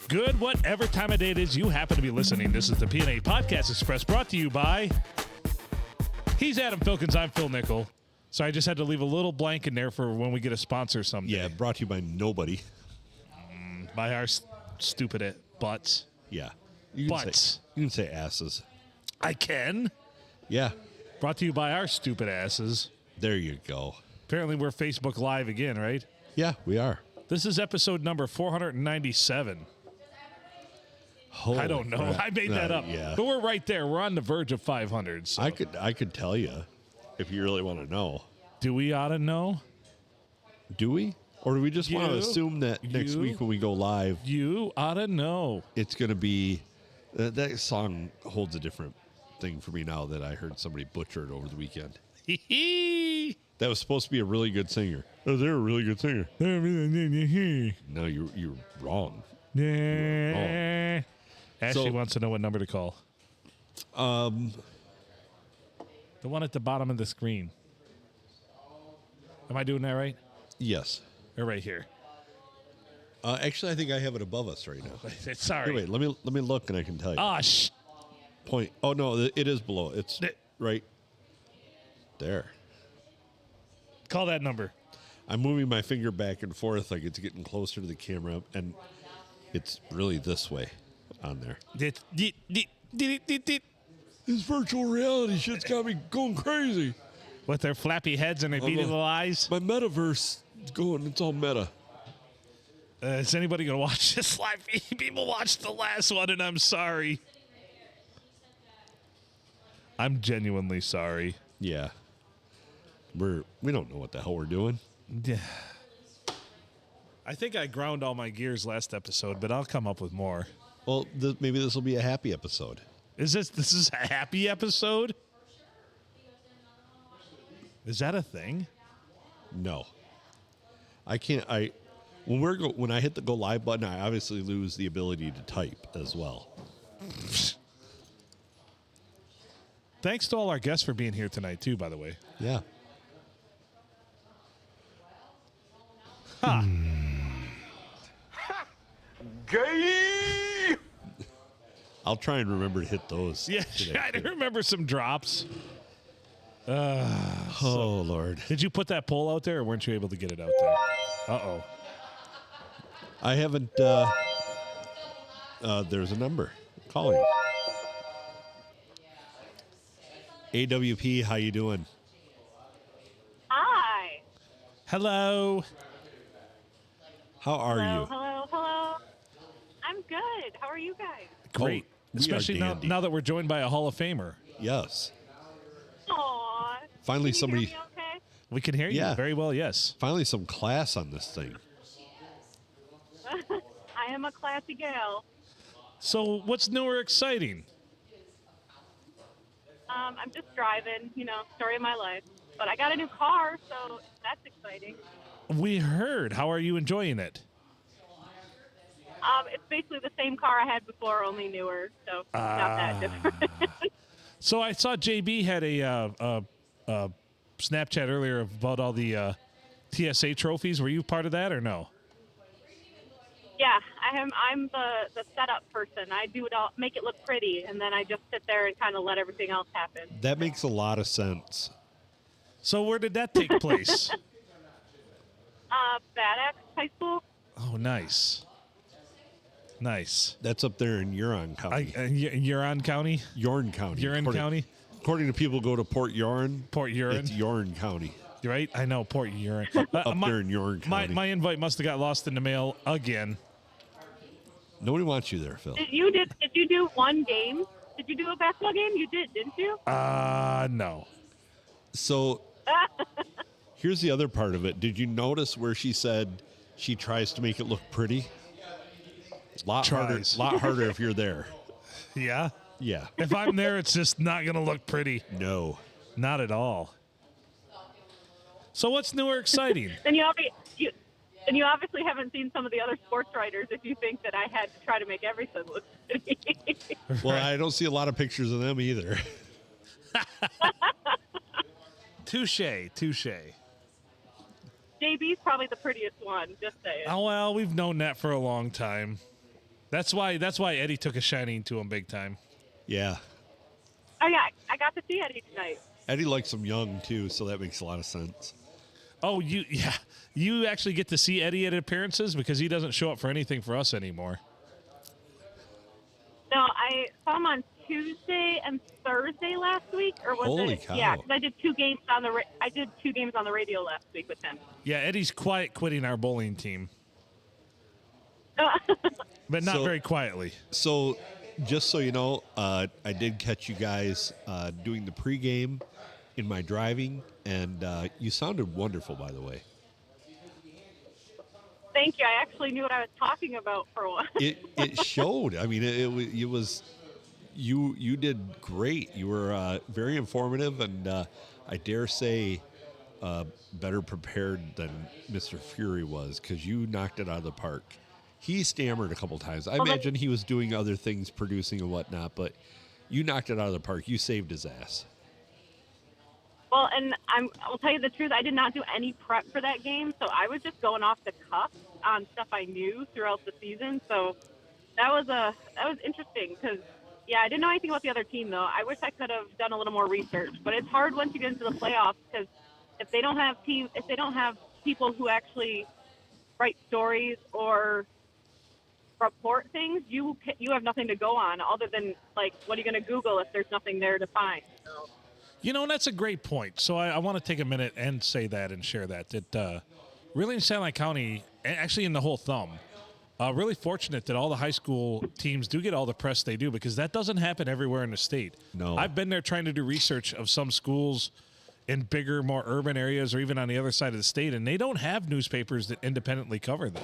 Good, whatever time of day it is you happen to be listening. This is the P&A Podcast Express, brought to you by... He's Adam Filkins, I'm Phil Nickel. So I just had to leave a little blank in there for when we get a sponsor someday. Yeah, brought to you by nobody. By our stupid butts. Yeah. You can say asses. I can. Yeah. Brought to you by our stupid asses. There you go. Apparently we're Facebook Live again, right? Yeah, we are. This is episode number 497. Holy I don't know. crap. I made that up. Yeah. But we're right there. We're on the verge of 500. So. I could tell you if you really want to know. Do we ought to know? Do we? Or do we just want to assume that next week when we go live, you ought to know. It's going to be... that song holds a different thing for me now that I heard somebody butcher it over the weekend. That was supposed to be a really good singer. Oh, they're a really good singer. No, you're wrong. Yeah. Ashley wants to know what number to call. The one at the bottom of the screen. Am I doing that right? Yes. Or right here? Actually, I think I have it above us right now. Sorry. Wait, let me look and I can tell you. Ah, Point. Oh no, it is below. It's right there. Call that number. I'm moving my finger back and forth like it's getting closer to the camera, and it's really this way on there. This virtual reality shit's got me going crazy. With their flappy heads and their beady little eyes. My metaverse is going. It's all meta. Is anybody going to watch this live? People watched the last one, and I'm sorry. I'm genuinely sorry. Yeah. We don't know what the hell we're doing. Yeah. I think I ground all my gears last episode, but I'll come up with more. Well, maybe this will be a happy episode. This is a happy episode? Is that a thing? No. I can't. When I hit the go live button, I obviously lose the ability to type as well. Thanks to all our guests for being here tonight, too, by the way. Yeah. Ha! Gay! I'll try and remember to hit those. Yeah, try to remember some drops. Oh, Lord. Did you put that poll out there, or weren't you able to get it out there? Uh-oh. I haven't. There's a number calling. AWP, how you doing? Hi. Hello. How are you? Hello. I'm good. How are you guys? Great. Especially now that we're joined by a Hall of Famer. Yes. Aww. Finally, Can somebody. you hear me okay? We can hear you very well, yes. Finally, some class on this thing. I am a classy gal. So, what's new or exciting? I'm just driving, story of my life. But I got a new car, so that's exciting. We heard. How are you enjoying it? It's basically the same car I had before, only newer, so it's not that different. So I saw JB had a Snapchat earlier about all the TSA trophies. Were you part of that or no? Yeah, I'm the setup person. I do it all, make it look pretty, and then I just sit there and kind of let everything else happen. That makes a lot of sense. So where did that take place? Bad Axe High School. Oh, nice. That's up there in Huron County. Huron County? Yorn County. County? According to people who go to Port Huron. It's Yorn County. Right? I know, Port Huron. Up there in Yorn County. My invite must have got lost in the mail again. Nobody wants you there, Phil. Did you do one game? Did you do a basketball game? You did, didn't you? No. So here's the other part of it. Did you notice where she said she tries to make it look pretty? Lot harder if you're there. Yeah? Yeah. If I'm there, it's just not going to look pretty. No. Not at all. So what's new or exciting? Then you obviously haven't seen some of the other sports writers if you think that I had to try to make everything look pretty. Well, I don't see a lot of pictures of them either. Touche. JB's probably the prettiest one, just saying. Oh, well, we've known that for a long time. That's why Eddie took a shining to him big time. Yeah. Oh yeah, I got to see Eddie tonight. Eddie likes him young, too, so that makes a lot of sense. Oh, you actually get to see Eddie at appearances because he doesn't show up for anything for us anymore. No, I saw him on Tuesday and Thursday last week, or was Holy it? cow. Yeah, because I did 2 games on the radio last week with him. Yeah, Eddie's quiet quitting our bowling team, but not very quietly. So, just so you know, I did catch you guys doing the pregame in my driving, and you sounded wonderful, by the way. Thank you. I actually knew what I was talking about for a while. It showed. I mean, it was you did great. You were very informative, and I dare say better prepared than Mr. Fury was, because you knocked it out of the park. He stammered a couple times. I imagine he was doing other things, producing and whatnot, but you knocked it out of the park. You saved his ass. Well, and I'll tell you the truth. I did not do any prep for that game, so I was just going off the cuff on stuff I knew throughout the season. So that was interesting because, yeah, I didn't know anything about the other team though. I wish I could have done a little more research, but it's hard once you get into the playoffs because if they don't have people who actually write stories or report things, you have nothing to go on other than like what are you going to Google if there's nothing there to find. So. You know, and that's a great point. So I want to take a minute and say that and share that really in Satellite County, actually in the whole thumb, really fortunate that all the high school teams do get all the press they do, because that doesn't happen everywhere in the state. No. I've been there trying to do research of some schools in bigger, more urban areas or even on the other side of the state, and they don't have newspapers that independently cover them.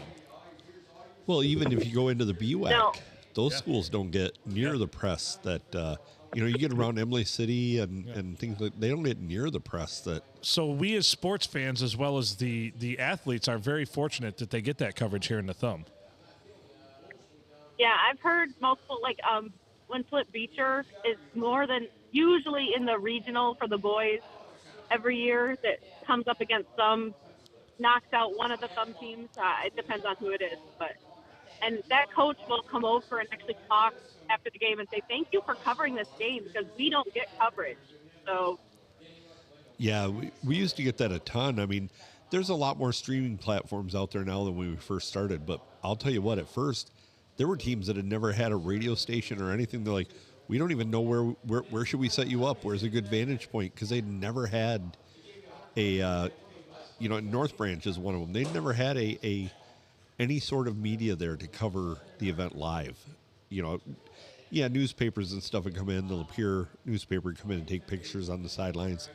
Well, even if you go into the BWAC, those Yeah. schools don't get near the press that you get around Emily City and things like, they don't get near the press that. So we as sports fans, as well as the athletes, are very fortunate that they get that coverage here in the thumb. Yeah, I've heard multiple, like when Flip Beecher is more than usually in the regional for the boys every year that comes up against some, knocks out one of the thumb teams. It depends on who it is, and that coach will come over and actually talk after the game and say, thank you for covering this game because we don't get coverage. So, Yeah, we used to get that a ton. I mean, there's a lot more streaming platforms out there now than when we first started. But I'll tell you what, at first, there were teams that had never had a radio station or anything. They're like, we don't even know where should we set you up? Where's a good vantage point? Because they'd never had a, North Branch is one of them. They'd never had any sort of media there to cover the event live. Newspapers and stuff would come in. The Lapeer newspaper would come in and take pictures on the sidelines.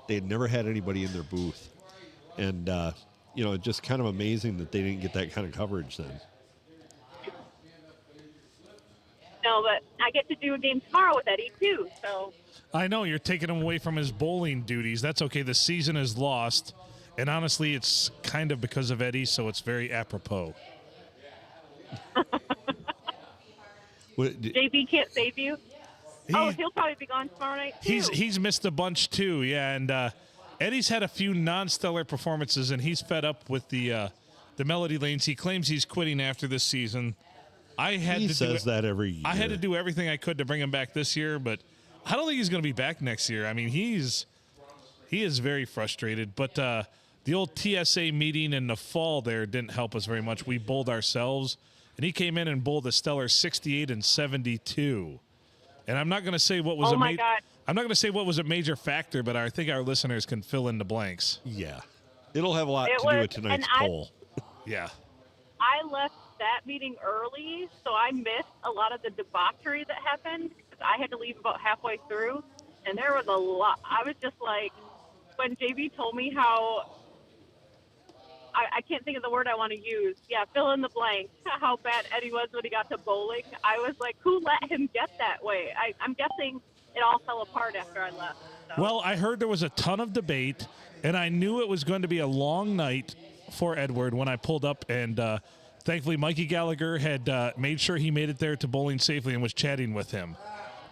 They had never had anybody in their booth. And, it's just kind of amazing that they didn't get that kind of coverage then. no, but I get to do a game tomorrow with Eddie too. So I know you're taking him away from his bowling duties. That's okay. The season is lost. And honestly, it's kind of because of Eddie, so it's very apropos. JB can't save you. He'll probably be gone tomorrow night too. He's missed a bunch too, yeah. And Eddie's had a few non-stellar performances, and he's fed up with the Melody Lanes. He claims he's quitting after this season. He says that every year. I had to do everything I could to bring him back this year, but I don't think he's going to be back next year. I mean, he is very frustrated. But the old TSA meeting in the fall there didn't help us very much. We bowled ourselves, and he came in and bowled a stellar 68 and 72. And I'm not going to say what was I'm not going to say what was a major factor, but I think our listeners can fill in the blanks. Yeah, it'll have a lot to do with tonight's poll. Yeah, I left that meeting early, so I missed a lot of the debauchery that happened because I had to leave about halfway through, and there was a lot. I was just like, when JB told me how, I can't think of the word I want to use. Yeah, fill in the blank. How bad Eddie was when he got to bowling. I was like, who let him get that way? I'm guessing it all fell apart after I left. So. Well, I heard there was a ton of debate, and I knew it was going to be a long night for Edward when I pulled up, and thankfully Mikey Gallagher had made sure he made it there to bowling safely and was chatting with him.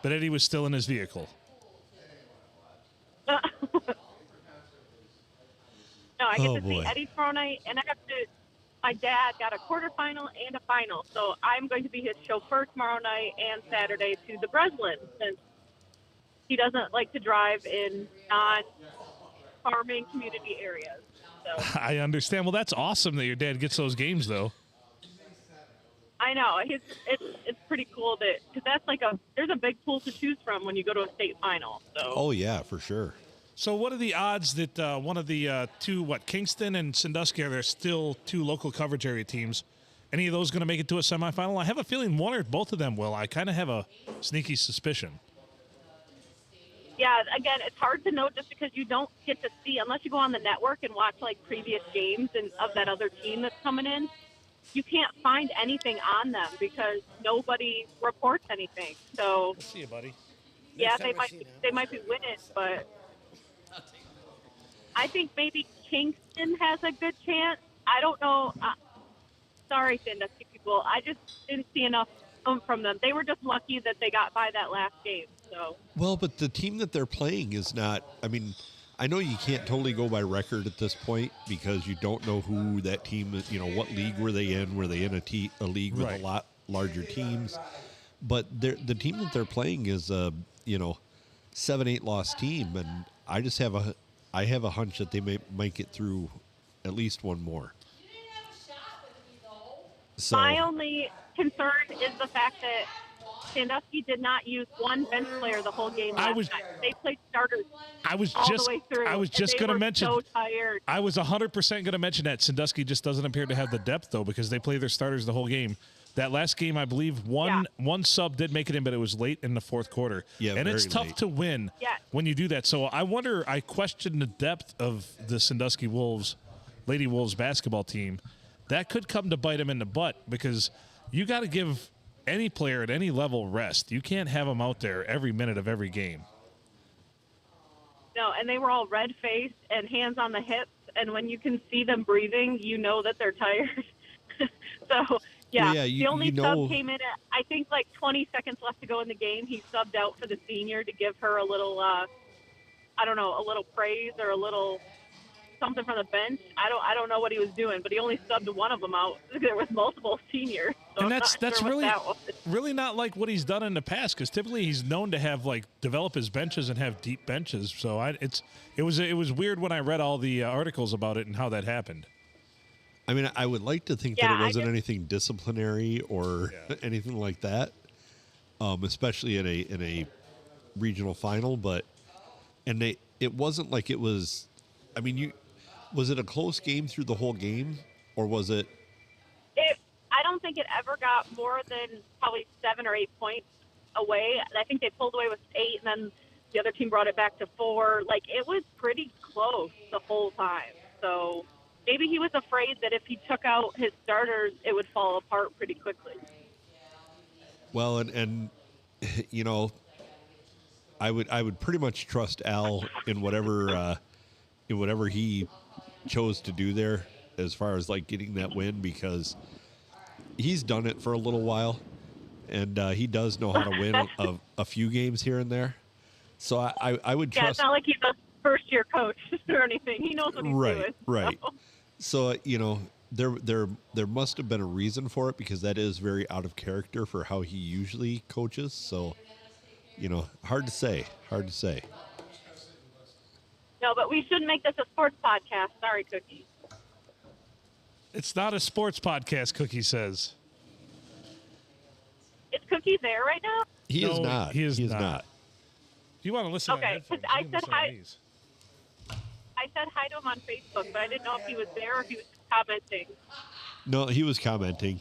But Eddie was still in his vehicle. No, I get to see Eddie tomorrow night, and I have to my dad got a quarterfinal and a final, so I'm going to be his chauffeur tomorrow night and Saturday to the Breslin, since he doesn't like to drive in non-farming community areas. So I understand. Well, that's awesome that your dad gets those games, though. I know it's pretty cool because that's like there's a big pool to choose from when you go to a state final. So. Oh yeah, for sure. So what are the odds that one of the two, Kingston and Sandusky, are there still two local coverage area teams? Any of those going to make it to a semifinal? I have a feeling one or both of them will. I kind of have a sneaky suspicion. Yeah, again, it's hard to know just because you don't get to see, unless you go on the network and watch previous games of that other team that's coming in. You can't find anything on them because nobody reports anything. So We'll see you, buddy. yeah, they might be winning, but I think maybe Kingston has a good chance. I don't know. Sorry, Sandusky people. I just didn't see enough from them. They were just lucky that they got by that last game. So. Well, but the team that they're playing is not. I mean, I know you can't totally go by record at this point because you don't know who that team is. What league were they in? Were they in a league with Right. a lot larger teams? But the team that they're playing is a 7-8 loss team, and I just have a hunch that they might get through at least one more. So My only concern is the fact that Sandusky did not use one bench player the whole game last time. They played starters I was all just the way through. I was just going to mention. So tired. I was 100% going to mention that Sandusky just doesn't appear to have the depth though, because they play their starters the whole game. That last game, I believe one sub did make it in, but it was late in the fourth quarter. Yeah, and it's very tough late. to win when you do that. So I question the depth of the Sandusky Lady Wolves basketball team. That could come to bite them in the butt because you got to give any player at any level rest. You can't have them out there every minute of every game. No, and they were all red-faced and hands on the hips, and when you can see them breathing, you know that they're tired. So, Well, the only sub came in at, I think, 20 seconds left to go in the game. He subbed out for the senior to give her a little, a little praise or a little something from the bench. I don't know what he was doing, but he only subbed one of them out. There was multiple seniors. So And I'm that's not sure really what that was. really not like what he's done in the past, because typically he's known to have develop his benches and have deep benches. So it was weird when I read all the articles about it and how that happened. I mean, I would like to think that it wasn't anything disciplinary or anything like that, especially in a regional final. But it wasn't like it was. I mean, was it a close game through the whole game, or was it? I don't think it ever got more than probably 7 or 8 points away. I think they pulled away with 8, and then the other team brought it back to 4. It was pretty close the whole time. So maybe he was afraid that if he took out his starters, it would fall apart pretty quickly. Well, and I would pretty much trust Al in whatever he chose to do there as far as getting that win, because he's done it for a little while, and he does know how to win a few games here and there. So I would trust. Yeah, it's not like he's a first-year coach or anything. He knows what he's doing. Right. So there must have been a reason for it, because that is very out of character for how he usually coaches. So, hard to say. No, but we shouldn't make this a sports podcast. Sorry, Cookie. It's not a sports podcast, Cookie says. Is Cookie there right now? He is not. He is not. Do you want to listen? Okay, because I said hi. I said hi to him on Facebook, but I didn't know if he was there or if he was commenting. No, he was commenting.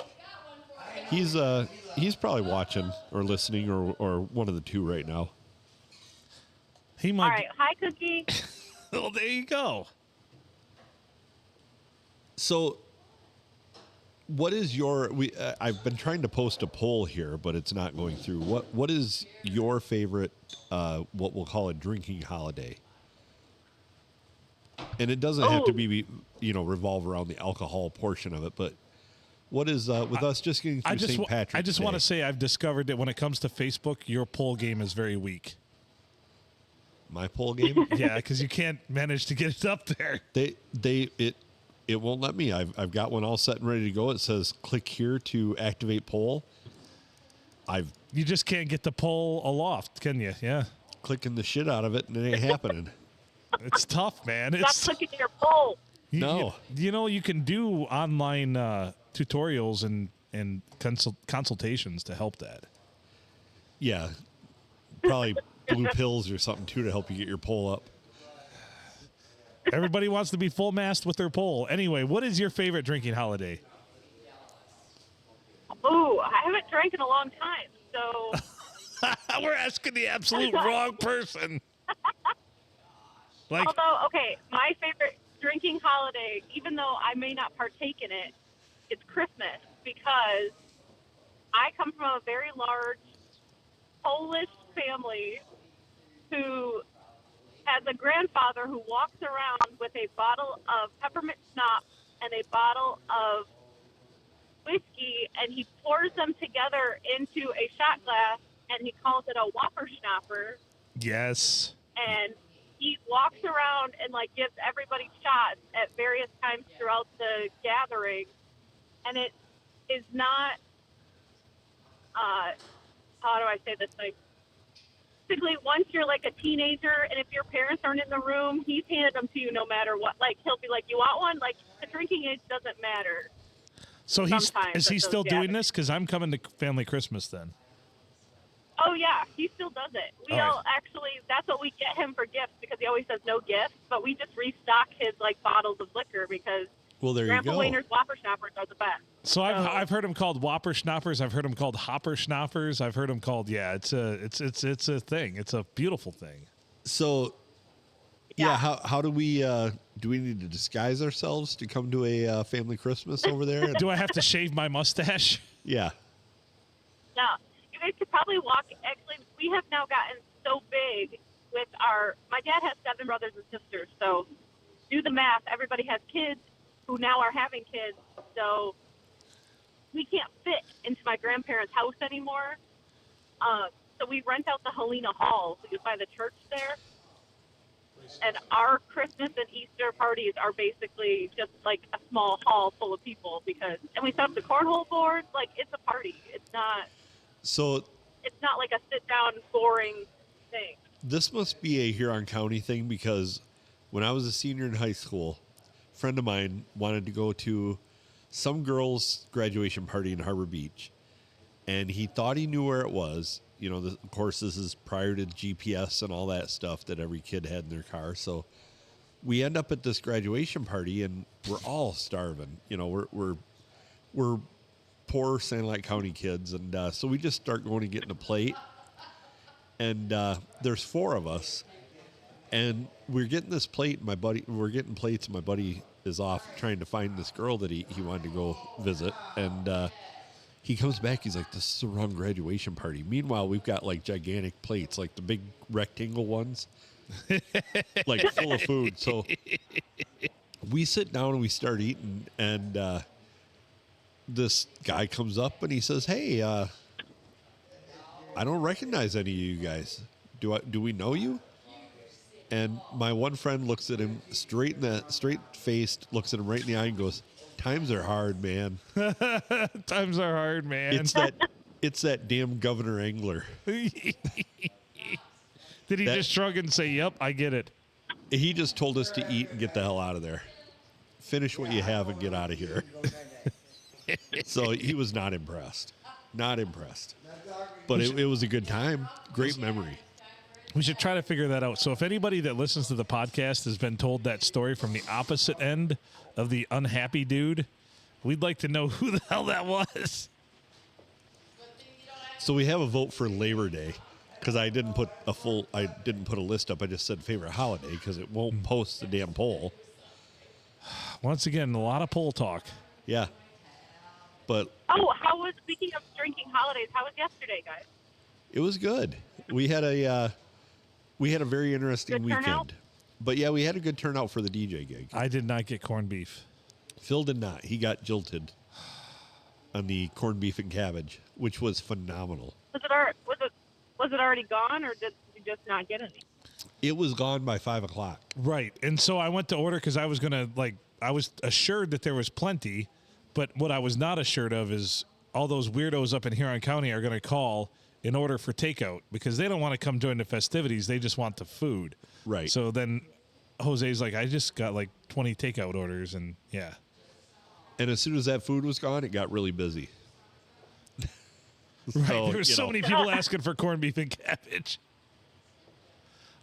He's probably watching or listening or one of the two right now. He might. All right, hi, Cookie. Well, there you go. So, what is your? I've been trying to post a poll here, but it's not going through. What is your favorite? What we'll call a drinking holiday? And it doesn't have to be, revolve around the alcohol portion of it, but what is with us just getting through St. Patrick's I just want to say I've discovered that when it comes to Facebook, your poll game is very weak. My poll game? Yeah, because you can't manage to get it up there. It it won't let me. I've got one all set and ready to go. It says click here to activate poll. You just can't get the poll aloft, can you? Yeah. Clicking the shit out of it and it ain't happening. It's tough, man. Stop clicking your poll. No. You can do online tutorials and consultations to help that. Yeah. Probably blue pills or something too to help you get your poll up. Everybody wants to be full mast with their poll. Anyway, what is your favorite drinking holiday? Ooh, I haven't drank in a long time, so. We're asking the absolute wrong person. Although, okay, my favorite drinking holiday, even though I may not partake in it, it's Christmas, because I come from a very large Polish family who has a grandfather who walks around with a bottle of peppermint schnapps and a bottle of whiskey, and he pours them together into a shot glass, and he calls it a Whopper Schnapper. Yes. And he walks around and like gives everybody shots at various times throughout the gathering, and it is not. How do I say this? Like, basically, once you're like a teenager, and if your parents aren't in the room, he's handed them to you no matter what. Like, he'll be like, "You want one?" Like, the drinking age doesn't matter. So is he still doing this? Because I'm coming to family Christmas then. Oh yeah, he still does it. We all actually, that's what we get him for gifts, because he always says no gifts, but we just restock his like bottles of liquor, because there Grandpa you go. Wayner's Whopper Schnappers are the best. So I've heard him called Whopper Schnappers. I've heard him called Hopper Schnappers. I've heard him called it's a thing. It's a beautiful thing. So yeah, how do we need to disguise ourselves to come to a family Christmas over there? Do I have to shave my mustache? Yeah. No. You guys could probably walk. Actually, we have now gotten so big with my dad has 7 brothers and sisters, so do the math. Everybody has kids who now are having kids, so we can't fit into my grandparents' house anymore. So we rent out the Helena Hall, which is by the church there. And our Christmas and Easter parties are basically just like a small hall full of people, and we set up the cornhole boards. Like, it's a party. It's not like a sit down boring thing. This must be a Huron County thing, because when I was a senior in high school, a friend of mine wanted to go to some girl's graduation party in Harbor Beach, and he thought he knew where it was. You know, of course, this is prior to GPS and all that stuff that every kid had in their car. So we end up at this graduation party, and we're all starving. You know, we're poor Sand County kids, and so we just start going and getting a plate. And there's 4 of us, and we're getting this plate. We're getting plates, and my buddy is off trying to find this girl that he wanted to go visit, and he comes back. He's like, "This is the wrong graduation party." Meanwhile, we've got like gigantic plates, like the big rectangle ones, like full of food. So we sit down and we start eating, and this guy comes up and he says, "Hey, I don't recognize any of you guys. Do we know you?" And my one friend looks at him straight faced, looks at him right in the eye and goes, "Times are hard, man." Times are hard, man. It's that damn Governor Engler. Did he just shrug and say, "Yep, I get it"? He just told us to eat and get the hell out of there. Finish what you have and get out of here. So he was not impressed. Not impressed. But it was a good time. Great memory. We should try to figure that out. So if anybody that listens to the podcast has been told that story from the opposite end of the unhappy dude, we'd like to know who the hell that was. So we have a vote for Labor Day, because I didn't put a list up. I just said favorite holiday, because it won't post the damn poll. Once again, a lot of poll talk. Yeah. But Speaking of drinking holidays, how was yesterday, guys? it was good. We had a very interesting Good weekend. turnout? But yeah, we had a good turnout for the DJ gig. I did not get corned beef. Phil did not. He got jilted on the corned beef and cabbage, which was phenomenal. Was it already gone, or did you just not get any? It was gone by 5:00. Right. And so I went to order because I was going to I was assured that there was plenty, but what I was not assured of is all those weirdos up in Huron County are going to call in order for takeout because they don't want to come join the festivities. They just want the food. Right. So then Jose's like, I just got like 20 takeout orders, and yeah. And as soon as that food was gone, it got really busy. Right. So, There were so many people asking for corned beef and cabbage.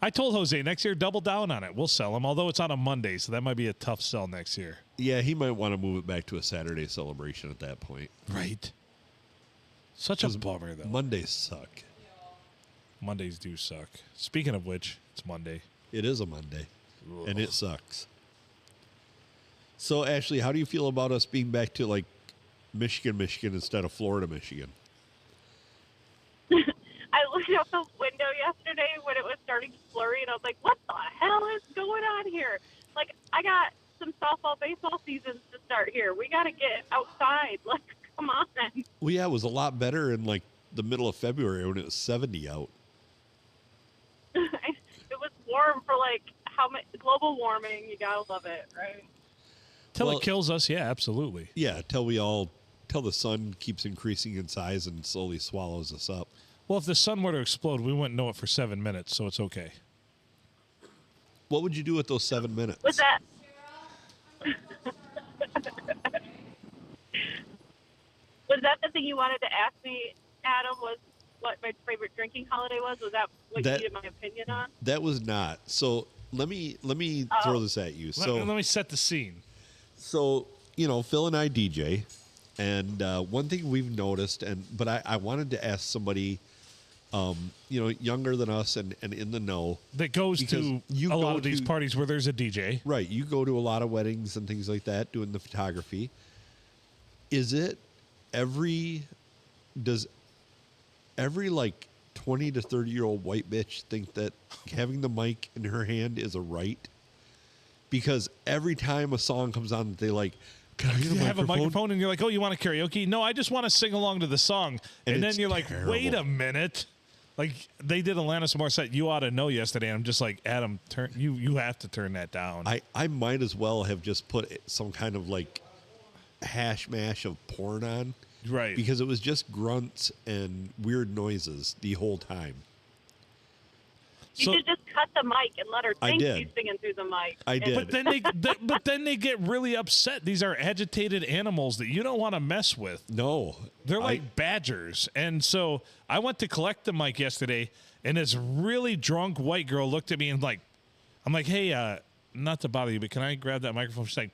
I told Jose next year, double down on it. We'll sell them, although it's on a Monday, so that might be a tough sell next year. Yeah, he might want to move it back to a Saturday celebration at that point. Right. Such a bummer, though. Mondays suck. Mondays do suck. Speaking of which, it's Monday. It is a Monday, and it sucks. So, Ashley, how do you feel about us being back to, like, Michigan instead of Florida, Michigan? I looked out the window yesterday when it was starting to flurry, and I was like, what the hell is going on here? Like, I got some softball, baseball seasons to start here. We got to get outside. Like, come on. Well, yeah, it was a lot better in, like, the middle of February when it was 70 out. It was warm for, like, how much global warming. You got to love it, right? Till it kills us, yeah, absolutely. Yeah, till the sun keeps increasing in size and slowly swallows us up. Well, if the sun were to explode, we wouldn't know it for 7 minutes, so it's okay. What would you do with those 7 minutes? Was that? Was that the thing you wanted to ask me, Adam? Was what my favorite drinking holiday was? Was that what you needed my opinion on? That was not. So let me throw this at you. So let me set the scene. So, Phil and I DJ, and one thing we've noticed, but I wanted to ask somebody, younger than us and in the know. That goes to a lot of these parties where there's a DJ. Right. You go to a lot of weddings and things like that, doing the photography. Does every like 20 to 30-year-old white bitch think that having the mic in her hand is a right? Because every time a song comes on, they like, can I get have a microphone? And you're like, oh, you want a karaoke? No, I just want to sing along to the song. And then you're like, wait a minute. Like, they did Alanis Morissette, You Ought to Know yesterday. And I'm just like, Adam, you have to turn that down. I might as well have just put some kind of like hash mash of porn on. Right. Because it was just grunts and weird noises the whole time. You should just cut the mic and let her think did. she's singing through the mic. I did. But then they get really upset. These are agitated animals that you don't want to mess with. No. They're like badgers. And so I went to collect the mic yesterday, and this really drunk white girl looked at me and I'm like, hey, not to bother you, but can I grab that microphone? She's like,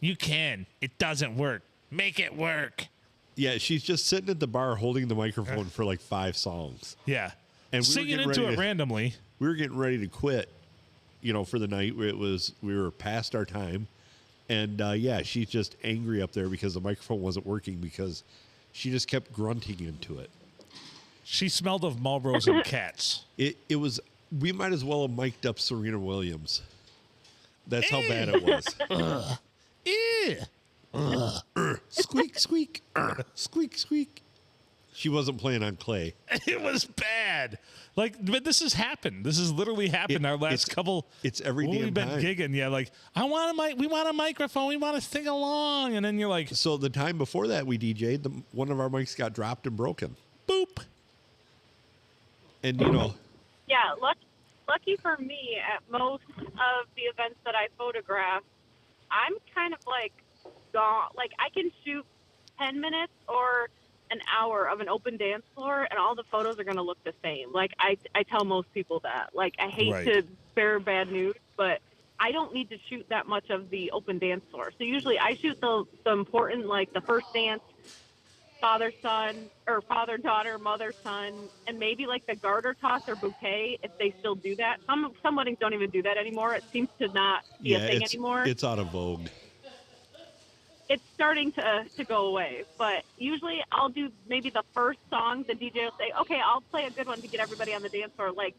you can. It doesn't work. Make it work. Yeah, she's just sitting at the bar holding the microphone for like 5 songs. Yeah. And singing into it randomly. We were getting ready to quit, for the night. We were past our time. And, she's just angry up there because the microphone wasn't working because she just kept grunting into it. She smelled of Marlboros and cats. It was, we might as well have mic'd up Serena Williams. That's how bad it was. Squeak, squeak. Squeak, squeak. She wasn't playing on clay. It was bad. But this has happened. This has literally happened our last couple. It's every damn time. We've been gigging. Yeah, like, we want a microphone. We want to sing along. And then you're like. So the time before that we DJ'd, one of our mics got dropped and broken. Boop. And, Yeah, lucky for me, at most of the events that I photograph, I'm kind of like gone. Like, I can shoot 10 minutes or an hour of an open dance floor, and all the photos are going to look the same. Like, I tell most people that. Like, I hate to bear bad news, but I don't need to shoot that much of the open dance floor. So usually I shoot the important, like the first dance, father-son, or father-daughter, mother-son, and maybe like the garter toss or bouquet, if they still do that. Some weddings don't even do that anymore. It seems to not be a thing anymore. It's out of vogue. It's starting to go away, but usually I'll do maybe the first song. The DJ will say, okay, I'll play a good one to get everybody on the dance floor. Like,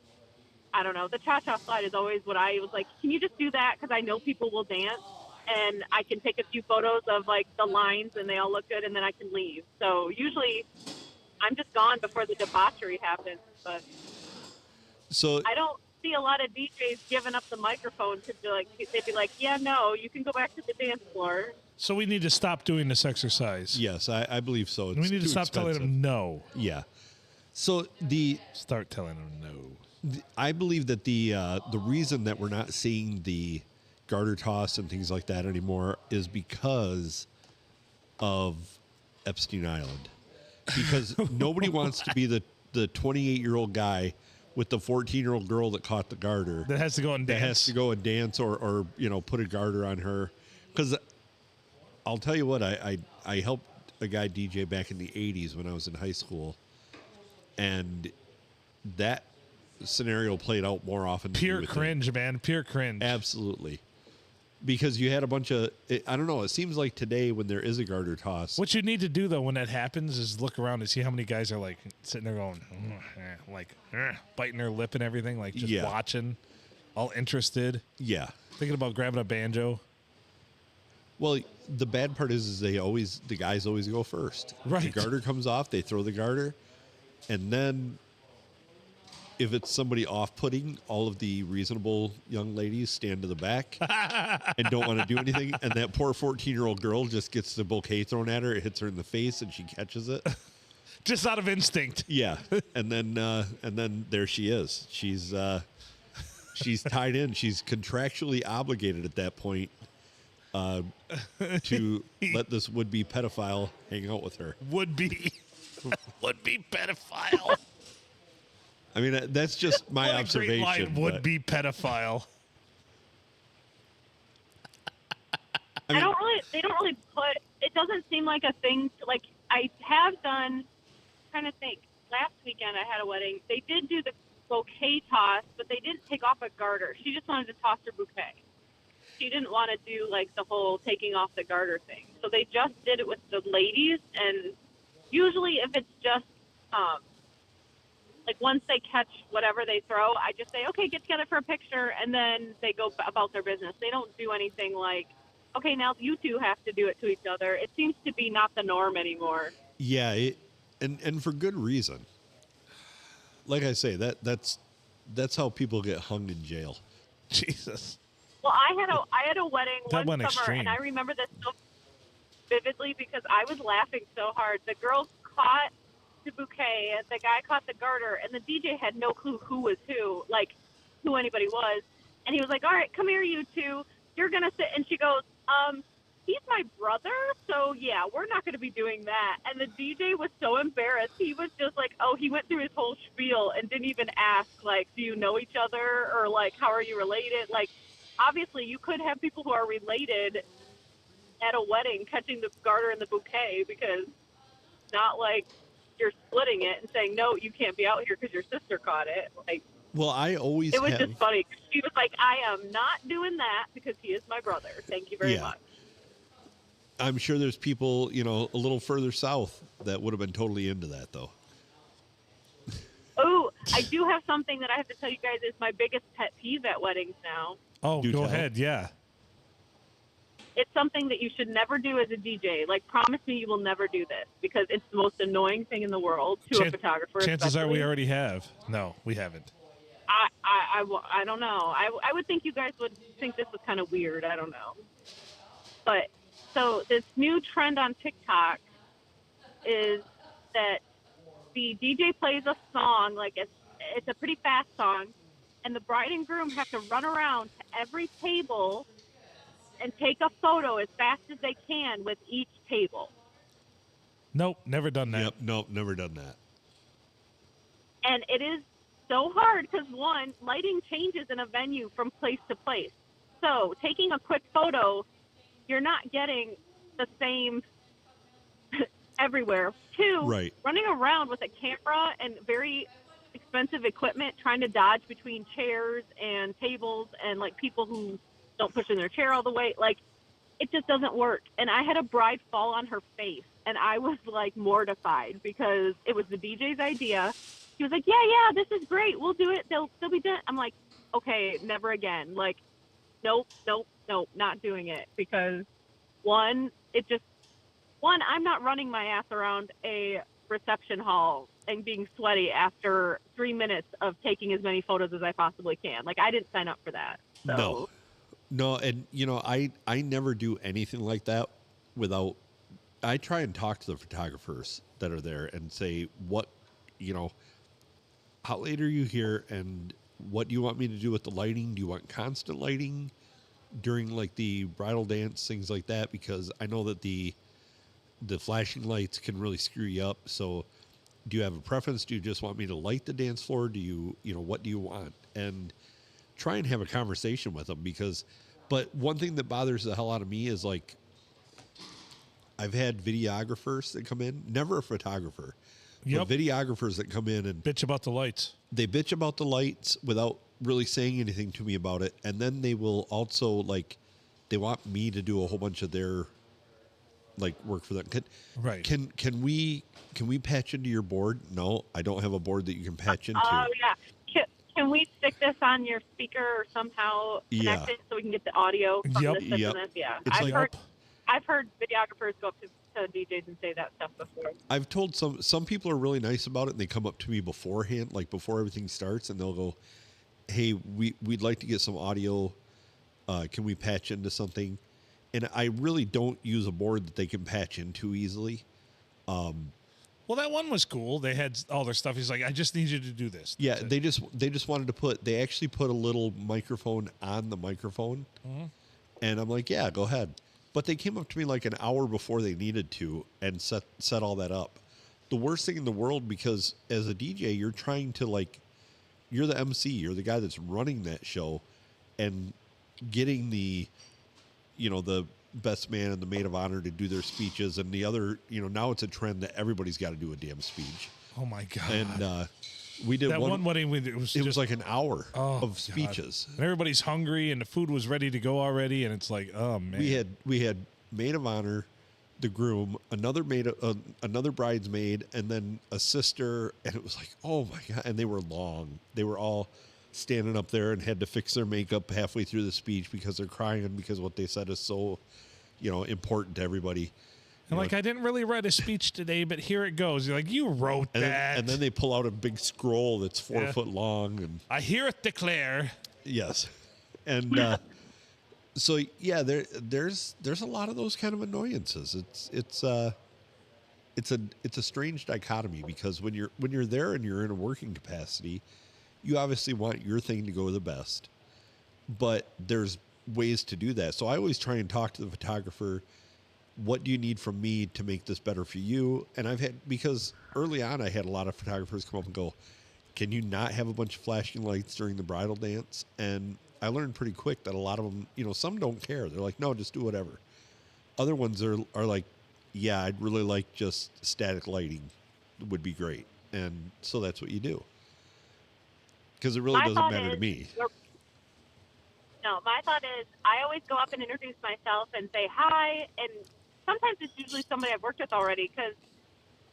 I don't know. The cha-cha slide is always what I was like, can you just do that? Because I know people will dance, and I can take a few photos of, like, the lines, and they all look good, and then I can leave. So usually I'm just gone before the debauchery happens, but so I don't see a lot of DJs giving up the microphone to be like, they'd be like, yeah, no, you can go back to the dance floor. So we need to stop doing this exercise. Yes, I believe so. It's we need to too stop telling expensive. them no. Yeah. So Start telling them no. I believe that the reason that we're not seeing the garter toss and things like that anymore is because of Epstein Island. Because nobody wants to be the 28-year-old guy with the 14-year-old girl that caught the garter. That has to go and dance. That has to go and dance or put a garter on her. Because I'll tell you what, I helped a guy DJ back in the 80s when I was in high school. And that scenario played out more often. Pure cringe, man. Pure cringe. Absolutely. Because you had a bunch of, I don't know, it seems like today when there is a garter toss. What you need to do, though, when that happens is look around and see how many guys are, like, sitting there going, biting their lip and everything, like just watching, all interested. Yeah. Thinking about grabbing a banjo. Well, the bad part is the guys always go first. Right. The garter comes off, they throw the garter, and then if it's somebody off-putting, all of the reasonable young ladies stand to the back and don't want to do anything, and that poor 14-year-old girl just gets the bouquet thrown at her, it hits her in the face, and she catches it. Just out of instinct. Yeah, and then there she is. She's tied in. She's contractually obligated at that point to let this would-be pedophile hang out with her. Would-be pedophile. I mean, that's just my what observation. A great line, would-be pedophile. They don't really put, it doesn't seem like a thing, like, I have done, trying to think, last weekend I had a wedding, they did do the bouquet toss, but they didn't take off a garter. She just wanted to toss her bouquet. She didn't want to do, like, the whole taking off the garter thing. So they just did it with the ladies, and usually if it's just, like, once they catch whatever they throw, I just say, okay, get together for a picture, and then they go about their business. They don't do anything like, okay, now you two have to do it to each other. It seems to be not the norm anymore. Yeah, and for good reason. Like I say, that's how people get hung in jail. Jesus. Well, I had a wedding That one went summer, extreme. and I remember this so vividly because I was laughing so hard. The girls caught the bouquet, and the guy caught the garter, and the DJ had no clue who was who, like who anybody was. And he was like, all right, come here, you two. You're going to sit. And she goes, he's my brother, so yeah, we're not going to be doing that. And the DJ was so embarrassed. He was just like, oh, he went through his whole spiel and didn't even ask, like, do you know each other? Or, like, how are you related? Like, obviously, you could have people who are related at a wedding catching the garter and the bouquet because it's not like you're splitting it and saying, no, you can't be out here because your sister caught it. Like, well, I always it was just funny. She was like, I am not doing that because he is my brother. Thank you very much. I'm sure there's people, a little further south that would have been totally into that, though. Oh, I do have something that I have to tell you guys is my biggest pet peeve at weddings now. Oh, go ahead. Yeah. It's something that you should never do as a DJ. Like, promise me you will never do this because it's the most annoying thing in the world to a photographer. Chances are we already have. No, we haven't. I don't know. I would think you guys would think this was kind of weird. I don't know. But so this new trend on TikTok is that the DJ plays a song, like it's a pretty fast song, and the bride and groom have to run around to every table and take a photo as fast as they can with each table. Nope, never done that. Yep, nope, never done that. And it is so hard because, one, lighting changes in a venue from place to place. So taking a quick photo, you're not getting the same everywhere. Two, running around with a camera and very expensive equipment trying to dodge between chairs and tables and, like, people who don't push in their chair all the way. Like, it just doesn't work. And I had a bride fall on her face, and I was, like, mortified because it was the DJ's idea. He was like, yeah, this is great. We'll do it. They'll be done. I'm like, okay, never again. Like, nope, not doing it because, one, I'm not running my ass around a reception hall and being sweaty after 3 minutes of taking as many photos as I possibly can. Like, I didn't sign up for that. So. No. And, I never do anything like that without, I try and talk to the photographers that are there and say, how late are you here? And what do you want me to do with the lighting? Do you want constant lighting during like the bridal dance, things like that? Because I know that the flashing lights can really screw you up. So do you have a preference? Do you just want me to light the dance floor? Do you, what do you want? And try and have a conversation with them but one thing that bothers the hell out of me is like, I've had videographers that come in, never a photographer, but videographers that come in and bitch about the lights. They bitch about the lights without really saying anything to me about it. And then they will also they want me to do a whole bunch of their work for them. Can we patch into your board? No, I don't have a board that you can patch into. Oh yeah. Can we stick this on your speaker or somehow connect it so we can get the audio from this and this? Yeah. I've heard videographers go up to DJs and say that stuff before. I've told some people are really nice about it, and they come up to me beforehand, like before everything starts, and they'll go, "Hey, we'd like to get some audio. Can we patch into something?" And I really don't use a board that they can patch into easily. Well, that one was cool. They had all their stuff. He's like, "I just need you to do this." Yeah, they just wanted to they actually put a little microphone on the microphone, and I'm like, "Yeah, go ahead." But they came up to me like an hour before they needed to and set all that up. The worst thing in the world, because as a DJ, you're trying to you're the MC, you're the guy that's running that show, and getting the best man and the maid of honor to do their speeches, and the other, now it's a trend that everybody's got to do a damn speech. Oh my God. And we did that one wedding. It was like an hour of speeches. And everybody's hungry, and the food was ready to go already. And it's like, oh man. We had maid of honor, the groom, another bridesmaid, and then a sister. And it was like, oh my God. And they were long. They were all standing up there and had to fix their makeup halfway through the speech because they're crying because what they said is so, important to everybody. And I didn't really write a speech today, but here it goes. You're like, you wrote that. And then they pull out a big scroll that's 4 foot long. And I hear it declare. Yes. And so, yeah, there's a lot of those kind of annoyances. It's a strange dichotomy, because when you're there and you're in a working capacity, you obviously want your thing to go the best. But there's ways to do that. So I always try and talk to the photographer. What do you need from me to make this better for you? And because early on I had a lot of photographers come up and go, can you not have a bunch of flashing lights during the bridal dance? And I learned pretty quick that a lot of them, some don't care. They're like, no, just do whatever. Other ones are like, yeah, I'd really like just static lighting would be great. And so that's what you do. Because it really doesn't matter to me. No, my thought is I always go up and introduce myself and say hi, and sometimes it's usually somebody I've worked with already, because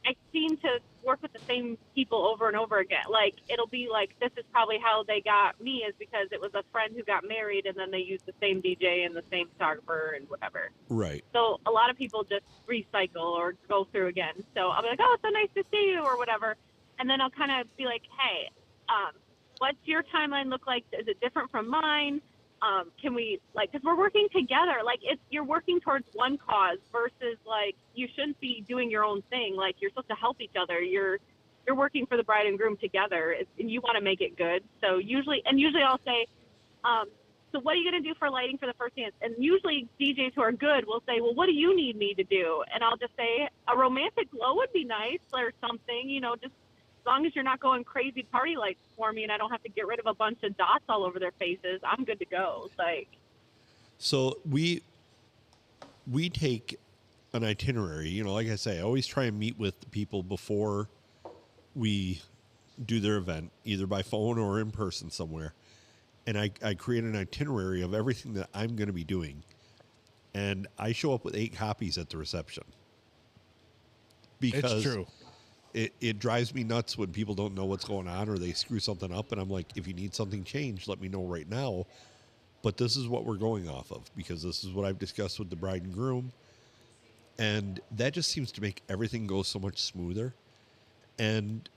I seem to work with the same people over and over again. Like, it'll be like, this is probably how they got me, is because it was a friend who got married, and then they used the same DJ and the same photographer and whatever. Right. So a lot of people just recycle or go through again. So I'll be like, oh, it's so nice to see you, or whatever. And then I'll kind of be like, hey, what's your timeline look like? Is it different from mine? Can we, because we're working together, you're working towards one cause versus you shouldn't be doing your own thing. You're supposed to help each other. You're working for the bride and groom together, and you want to make it good. So usually I'll say, so what are you going to do for lighting for the first dance? And usually DJs who are good will say, well, what do you need me to do? And I'll just say a romantic glow would be nice, or something, just as long as you're not going crazy party lights for me and I don't have to get rid of a bunch of dots all over their faces, I'm good to go. So we take an itinerary, like I say, I always try and meet with the people before we do their event, either by phone or in person somewhere. And I create an itinerary of everything that I'm going to be doing. And I show up with 8 copies at the reception. Because it's true. It drives me nuts when people don't know what's going on or they screw something up. And I'm like, if you need something changed, let me know right now. But this is what we're going off of, because this is what I've discussed with the bride and groom. And that just seems to make everything go so much smoother. And,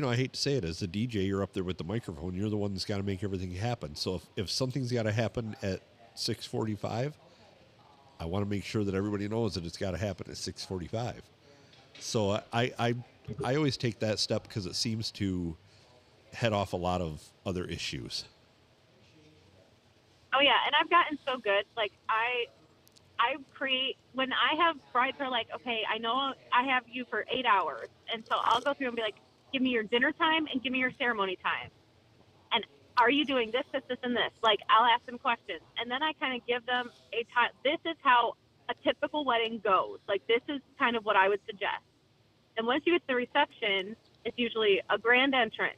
I hate to say it, as the DJ, you're up there with the microphone. You're the one that's got to make everything happen. So if something's got to happen at 6:45, I want to make sure that everybody knows that it's got to happen at 6:45. So I always take that step because it seems to head off a lot of other issues. Oh yeah, and I've gotten so good. Like I create, when I have brides are like, okay, I know I have you for 8 hours, and so I'll go through and be like, give me your dinner time and give me your ceremony time, and are you doing this, and this? Like, I'll ask them questions, and then I kind of give them a time. This is how a typical wedding goes. Like, this is kind of what I would suggest. And once you get to the reception, it's usually a grand entrance.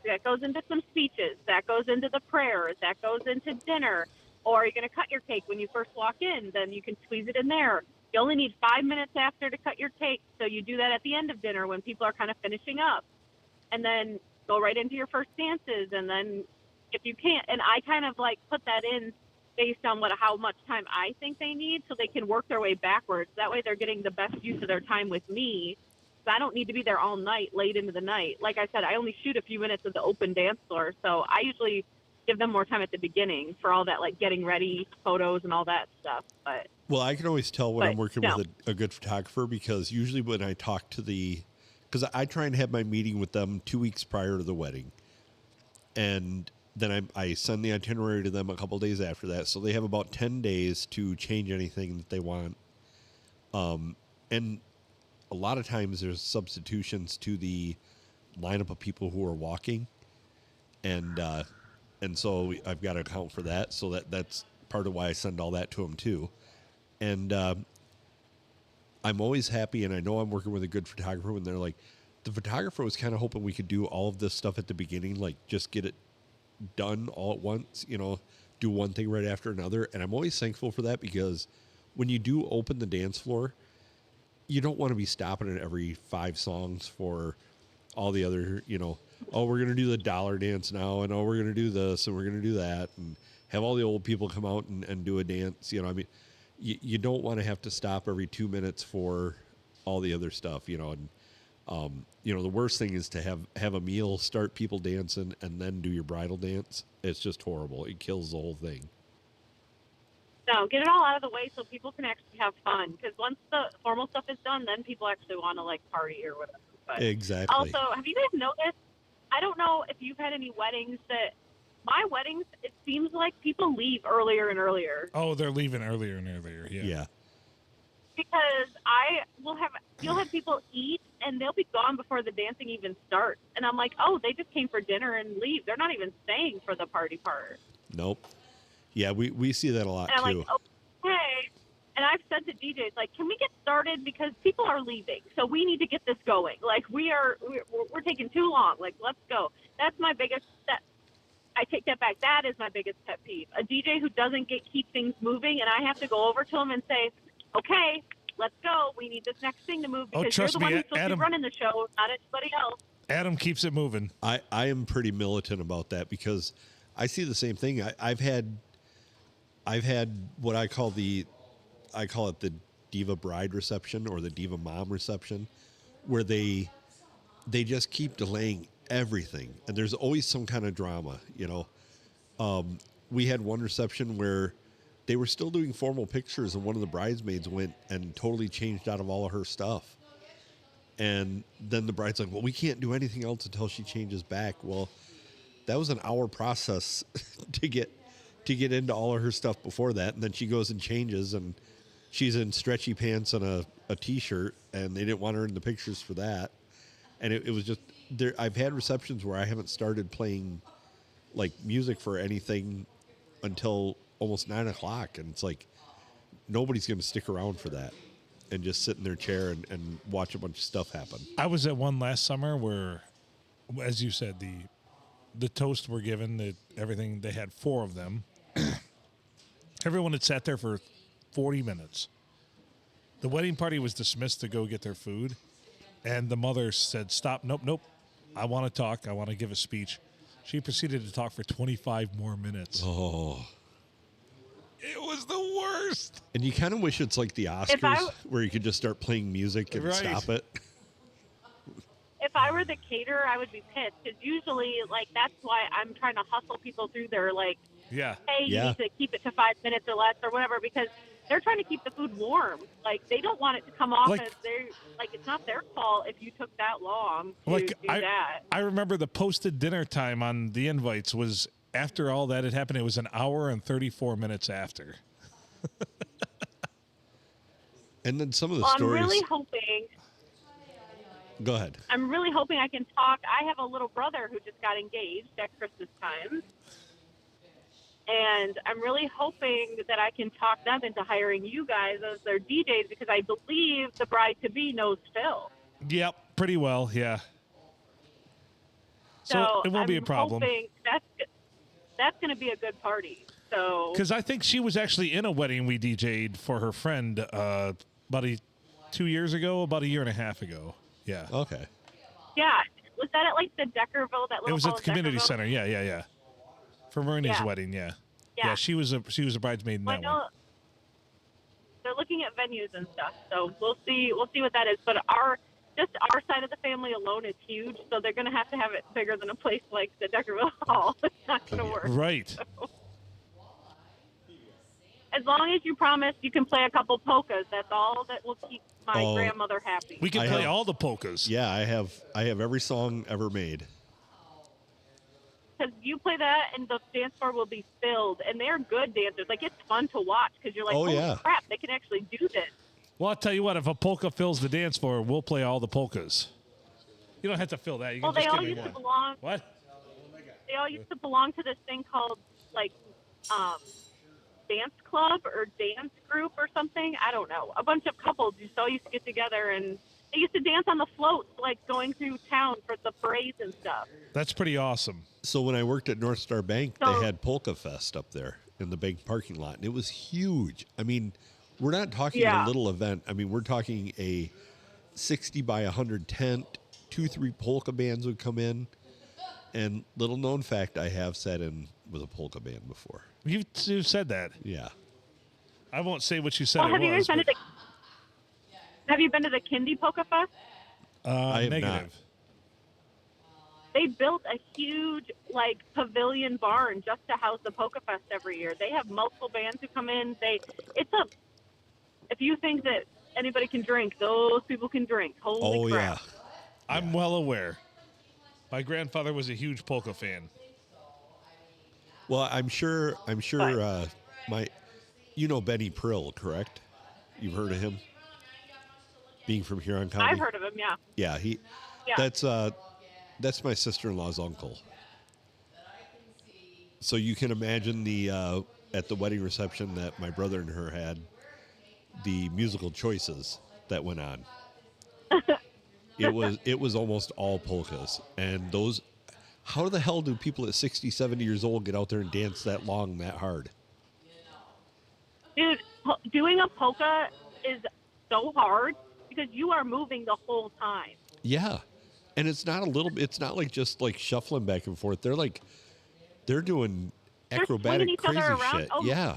That goes into some speeches. That goes into the prayers. That goes into dinner. Or you're going to cut your cake when you first walk in. Then you can squeeze it in there. You only need 5 minutes after to cut your cake. So you do that at the end of dinner when people are kind of finishing up. And then go right into your first dances. And then if you can't, and I kind of like put that in based on how much time I think they need so they can work their way backwards. That way they're getting the best use of their time with me. I don't need to be there all night, late into the night. Like I said, I only shoot a few minutes of the open dance floor, so I usually give them more time at the beginning for all that, like getting ready, photos, and all that stuff. But I can always tell when I'm working with a good photographer, because usually when I talk to because I try and have my meeting with them 2 weeks prior to the wedding, and then I send the itinerary to them a couple days after that, so they have about 10 days to change anything that they want, and a lot of times there's substitutions to the lineup of people who are walking, and so I've got to account for that. So that's part of why I send all that to them too. And I'm always happy, and I know I'm working with a good photographer when they're like, the photographer was kind of hoping we could do all of this stuff at the beginning, like just get it done all at once, do one thing right after another. And I'm always thankful for that, because when you do open the dance floor, you don't want to be stopping at every 5 songs for all the other, oh, we're going to do the dollar dance now, and oh, we're going to do this, and we're going to do that, and have all the old people come out and do a dance. I mean, you don't want to have to stop every 2 minutes for all the other stuff, and, the worst thing is to have a meal, start people dancing, and then do your bridal dance. It's just horrible. It kills the whole thing. No, get it all out of the way so people can actually have fun. Because once the formal stuff is done, then people actually want to, like, party or whatever. But exactly. Also, have you guys noticed, I don't know if you've had any weddings that, my weddings, it seems like people leave earlier and earlier. Oh, they're leaving earlier and earlier, yeah. Because you'll have people eat, and they'll be gone before the dancing even starts. And I'm like, oh, they just came for dinner and leave. They're not even staying for the party part. Nope. Yeah, we see that a lot, and I'm too. like, okay. And I've said to DJs, like, can we get started? Because people are leaving, so we need to get this going. Like, we're taking too long. Like, let's go. That's my biggest step. I take that back. That is my biggest pet peeve. A DJ who doesn't keep things moving, and I have to go over to him and say, okay, let's go. We need this next thing to move, because you're the one who's supposed to be running the show, not anybody else. Adam keeps it moving. I am pretty militant about that, because I see the same thing. I've had what I call it the diva bride reception, or the diva mom reception, where they just keep delaying everything, and there's always some kind of drama. We had one reception where they were still doing formal pictures, and one of the bridesmaids went and totally changed out of all of her stuff, and then the bride's like, well, we can't do anything else until she changes back. Well, that was an hour process to get into all of her stuff before that, and then she goes and changes, and she's in stretchy pants and a t-shirt, and they didn't want her in the pictures for that. And it was just there. I've had receptions where I haven't started playing like music for anything until almost 9 o'clock, and it's like nobody's going to stick around for that and just sit in their chair and watch a bunch of stuff happen. I was at one last summer where, as you said, the toasts were given, everything. They had 4 of them. Everyone had sat there for 40 minutes. The wedding party was dismissed to go get their food, and the mother said, stop, nope, I want to talk, I want to give a speech. She proceeded to talk for 25 more minutes. Oh. It was the worst. And you kind of wish it's like the Oscars, where you could just start playing music and stop it. If I were the caterer, I would be pissed because usually, like, that's why I'm trying to hustle people through their, like, Yeah. hey, you Yeah. need to keep it to 5 minutes or less or whatever because they're trying to keep the food warm. Like, they don't want it to come off Like- as they're, like, it's not their fault if you took that long to Like do I that. I remember the posted dinner time on the invites was after all that had happened. It was an hour and 34 minutes after. And then some of the Well, stories. Go ahead. I'm really hoping I can talk. I have a little brother who just got engaged at Christmas time. And I'm really hoping that I can talk them into hiring you guys as their DJs because I believe the bride-to-be knows Phil. Yep, pretty well. Yeah. So So it won't be a problem. I'm hoping that's going to be a good party. So Because I think she was actually in a wedding we DJ'd for her friend about 2 years ago, about a year and a half ago. Yeah. Okay. yeah, was that at like the Deckerville? That little It was hall at the in community Deckerville? center. Yeah. For Marina's Yeah. wedding. Yeah. Yeah. She was a bridesmaid in I that know one. they're looking at venues and stuff, so we'll see what that is. But our side of the family alone is huge, so they're going to have it bigger than a place like the Deckerville Hall. It's not going to work. Right. As long as you promise you can play a couple polkas, that's all that will keep my Oh. grandmother happy. We can I play have- all the polkas. Yeah, I have every song ever made. Because you play that, and the dance floor will be filled, and they're good dancers. Like, it's fun to watch because you're like, Oh, holy yeah. crap, they can actually do this. Well, I'll tell you what. If a polka fills the dance floor, we'll play all the polkas. You don't have to fill that. You can Well, they just all give me used to one. belong. What? They all used to belong to this thing called like dance club or dance group or something. I don't know. A bunch of couples used to get together and they used to dance on the floats, like going through town for the parades and stuff. That's pretty awesome. So when I worked at North Star Bank, So- they had Polka Fest up there in the bank parking lot, and it was huge. I mean, we're not talking Yeah. a little event. I mean, we're talking a 60 by 100 tent. 2-3 polka bands would come in, and little known fact, I have sat in with a polka band before. You've said that. Yeah. I won't say what you said Well, it have you was. guys been to Have you been to the Kindy Polka Fest? I have negative. They built a huge like pavilion barn just to house the Polka Fest every year. They have multiple bands who come in. If you think that anybody can drink, those people can drink. Holy Oh, crap. yeah. I'm well aware. My grandfather was a huge polka fan. Well, I'm sure you know Benny Prill, correct? You've heard of him? Being from Huron County? I've heard of him, yeah. Yeah, Yeah. that's my sister-in-law's uncle. So you can imagine at the wedding reception that my brother and her had, the musical choices that went on. It was almost all polkas, and those. How the hell do people at 60, 70 years old get out there and dance that long, that hard? Dude, doing a polka is so hard because you are moving the whole time. Yeah, and it's not like just like shuffling back and forth. They're doing They're acrobatic swinging each crazy other around. shit. Oh, Yeah.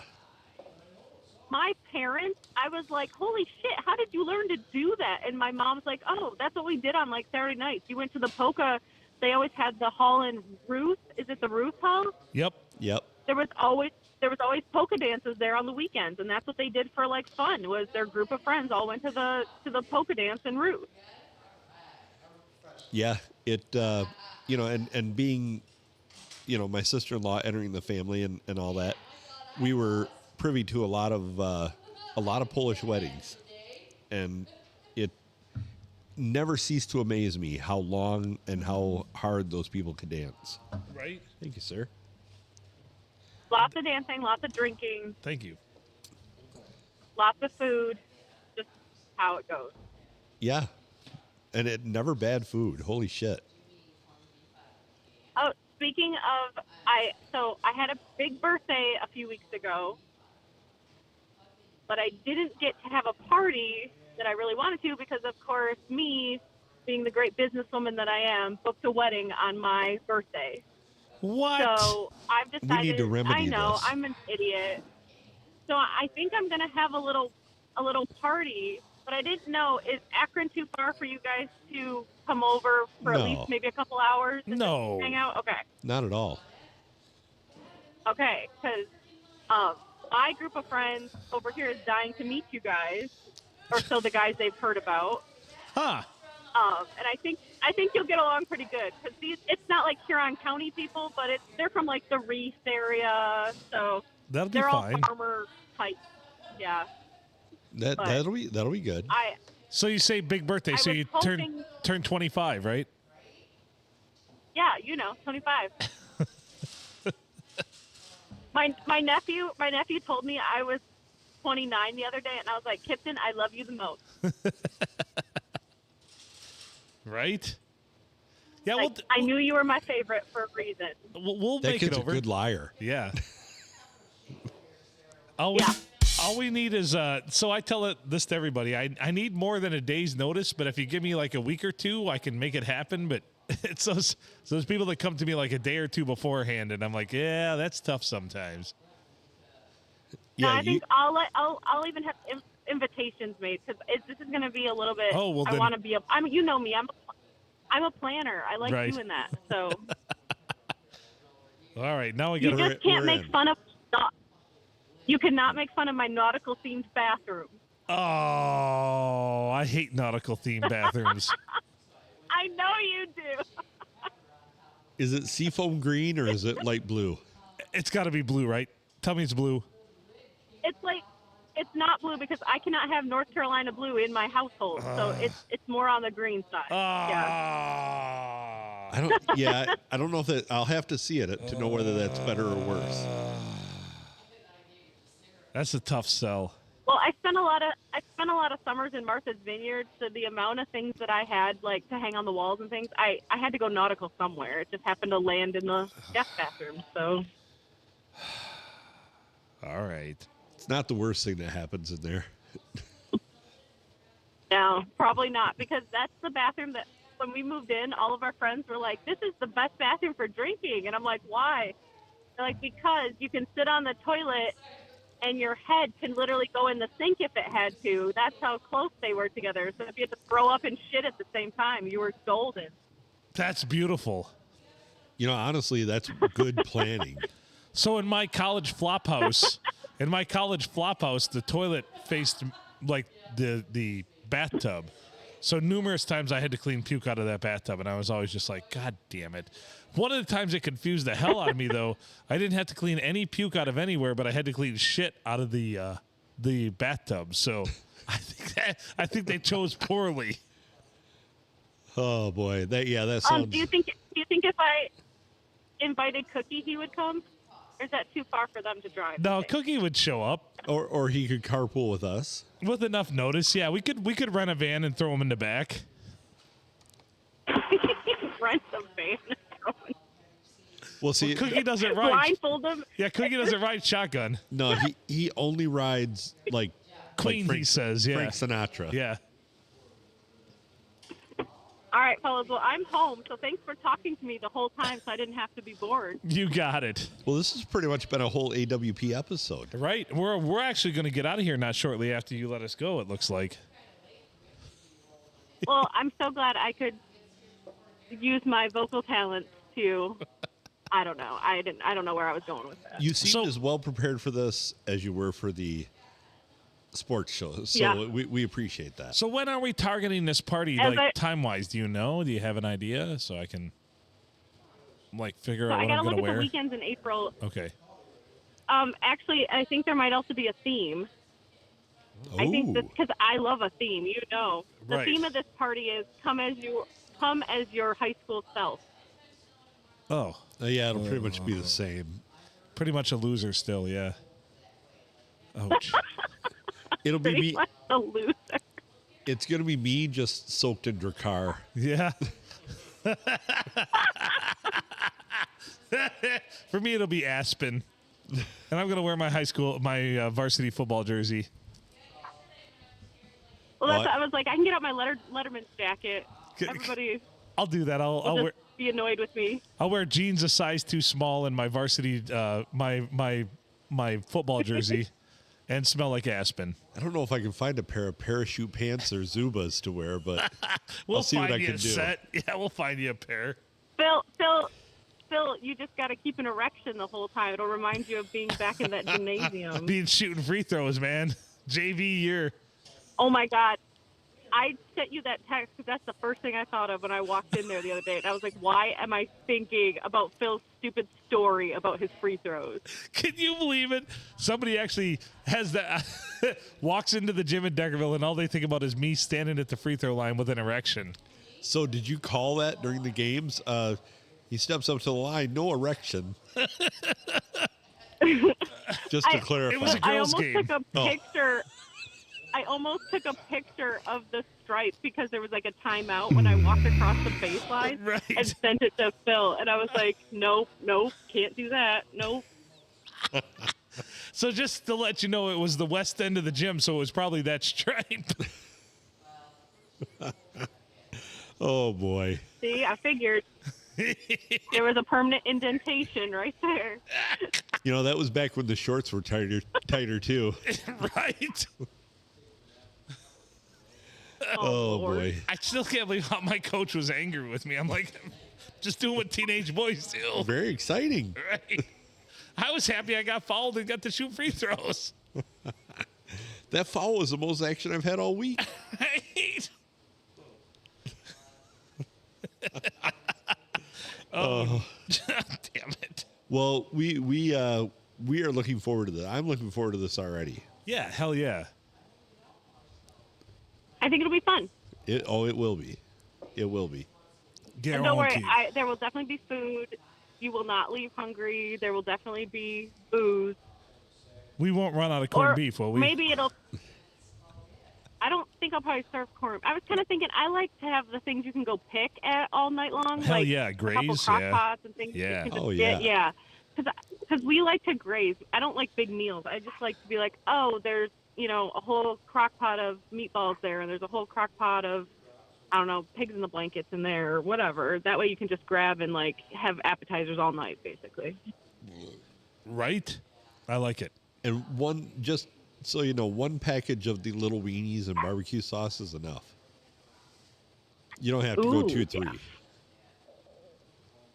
My parents, I was like, holy shit, how did you learn to do that? And my mom's like, oh, that's what we did on like Saturday nights. You went to the polka. They always had the hall in Ruth. Is it the Ruth Hall? Yep. There was always polka dances there on the weekends, and that's what they did for like fun. Was their group of friends all went to the polka dance in Ruth. Yeah, and being, my sister-in-law entering the family and all that, we were privy to a lot of Polish weddings, and it never ceased to amaze me how long and how hard those people could dance. Right? Thank you, sir. Lots of dancing, lots of drinking, Thank you. lots of food. Just how it goes. Yeah, and it never bad food. Holy shit. Oh, speaking of, I had a big birthday a few weeks ago, but I didn't get to have a party that I really wanted to because, of course, me, being the great businesswoman that I am, booked a wedding on my birthday. What? So I've decided. We need to remedy I know this. I'm an idiot. So I think I'm gonna have a little party What I didn't know is Akron too far for you guys to come over for at least maybe a couple hours and No. just hang out? Okay. Not at all. Okay, because my group of friends over here is dying to meet you guys, or so the guys they've heard about. Huh. And I think you'll get along pretty good because it's not like Huron County people, but they're from like the Reese area, so That'll be they're fine. all farmer type. Yeah. That'll be good. So you say big birthday, so you turn 25, right? Yeah, 25. My nephew told me I was 29 the other day, and I was like, Kipton, I love you the most. Right? Yeah, like, I knew you were my favorite for a reason. We'll that make kid's it over. a good liar. Yeah. All we need is so I tell this to everybody. I need more than a day's notice, but if you give me like a week or two, I can make it happen. But it's those people that come to me like a day or two beforehand, and I'm like, yeah, that's tough sometimes. Yeah, I think I'll even have invitations made because this is going to be a little bit. Oh, well, I want to be you know me. I'm a planner. I like doing that. So. All right, now we You got. just can't make fun of. You cannot make fun of my nautical themed bathroom. Oh, I hate nautical themed bathrooms. I know you do. Is it seafoam green or is it light blue? It's got to be blue, right? Tell me it's blue. It's not blue because I cannot have North Carolina blue in my household, so it's more on the green side. Yeah. I don't know if I'll have to see it to know whether that's better or worse. That's a tough sell. Well, I spent a lot of summers in Martha's Vineyard, so the amount of things that I had like to hang on the walls and things, I had to go nautical somewhere. It just happened to land in the guest bathroom. So. All right. It's not the worst thing that happens in there. No, probably not, because that's the bathroom that when we moved in, all of our friends were like, "This is the best bathroom for drinking," and I'm like, "Why?" They're like, "Because you can sit on the toilet." And your head can literally go in the sink if it had to. That's how close they were together. So if you had to throw up and shit at the same time, you were golden. That's beautiful. Honestly, that's good planning. So in my college flop house, the toilet faced like the bathtub. So numerous times I had to clean puke out of that bathtub, and I was always just like, God damn it. One of the times it confused the hell out of me, though, I didn't have to clean any puke out of anywhere, but I had to clean shit out of the bathtub. So I think they chose poorly. Oh boy, that sounds. Do you think if I invited Cookie, he would come? Or is that too far for them to drive? No, Cookie would show up. Or he could carpool with us. With enough notice, yeah. We could rent a van and throw him in the back. Rent a van. Well, see, Cookie doesn't ride. Blindfold him. Yeah, Cookie doesn't ride shotgun. No, he only rides like Clean, Frank, he says, yeah. Frank Sinatra. Yeah. All right, fellas. Well, I'm home, so thanks for talking to me the whole time so I didn't have to be bored. You got it. Well, this has pretty much been a whole AWP episode. Right. We're actually going to get out of here not shortly after you let us go, it looks like. Well, I'm so glad I could use my vocal talents to... I don't know. I don't know where I was going with that. You seemed as well prepared for this as you were for the sports show. So we appreciate that. So when are we targeting this party, time-wise? Do you know? Do you have an idea so I can figure out what I'm going to wear? I got to look at the weekends in April. Okay. Actually, I think there might also be a theme. Oh. I think this because I love a theme. The theme of this party is come as your high school self. Oh. Yeah, it'll pretty much be the same. Pretty much a loser still, yeah. Ouch. It'll be me. A loser. It's going to be me just soaked in Drakkar. Yeah. For me, it'll be Aspen. And I'm going to wear my varsity football jersey. Well, I was like, I can get out my Letterman's jacket. Everybody. I'll do that. I'll be annoyed with me. I'll wear jeans a size too small and my varsity, my football jersey, and smell like aspen. I don't know if I can find a pair of parachute pants or Zubas to wear, but We'll I'll see what find I you can a do. set. Yeah, we'll find you a pair. Phil, you just got to keep an erection the whole time. It'll remind you of being back in that gymnasium. Being shooting free throws, man. JV year. Oh my God. I sent you that text because that's the first thing I thought of when I walked in there the other day. And I was like, why am I thinking about Phil's stupid story about his free throws? Can you believe it? Somebody actually has that, walks into the gym in Deckerville, and all they think about is me standing at the free throw line with an erection. So did you call that during the games? He steps up to the line, no erection. Just to clarify. It was a I girls' almost game. took a picture. I almost took a picture of the stripe because there was like a timeout when I walked across the baseline Right. and sent it to Phil. And I was like, nope, can't do that. Nope. So just to let you know, it was the west end of the gym, so it was probably that stripe. Oh, boy. See, I figured there was a permanent indentation right there. You know, that was back when the shorts were tighter too. Right? Oh, Lord. boy. I still can't believe how my coach was angry with me. I'm like, just doing what teenage boys do. Very exciting. Right? I was happy I got fouled and got to shoot free throws. That foul was the most action I've had all week. Right? Oh, damn it. Well, we are looking forward to that. I'm looking forward to this already. Yeah, hell yeah. I think it'll be fun. It will be. It will be. And don't worry, Guaranteed. there will definitely be food. You will not leave hungry. There will definitely be booze. We won't run out of corned Or beef, will we? maybe it'll. I don't think I'll probably serve corn. I was kind of thinking I like to have the things you can go pick at all night long. Hell like yeah, a couple graze, crock yeah. pots and things. Yeah. You can just Oh, get, yeah. yeah. Because we like to graze. I don't like big meals. I just like to be like, oh, there's a whole crock pot of meatballs there, and there's a whole crock pot of, I don't know, pigs in the blankets in there or whatever. That way you can just grab and like have appetizers all night, basically. Right? I like it. And just so you know, one package of the little weenies and barbecue sauce is enough. You don't have to go Ooh, 2, 3. yeah.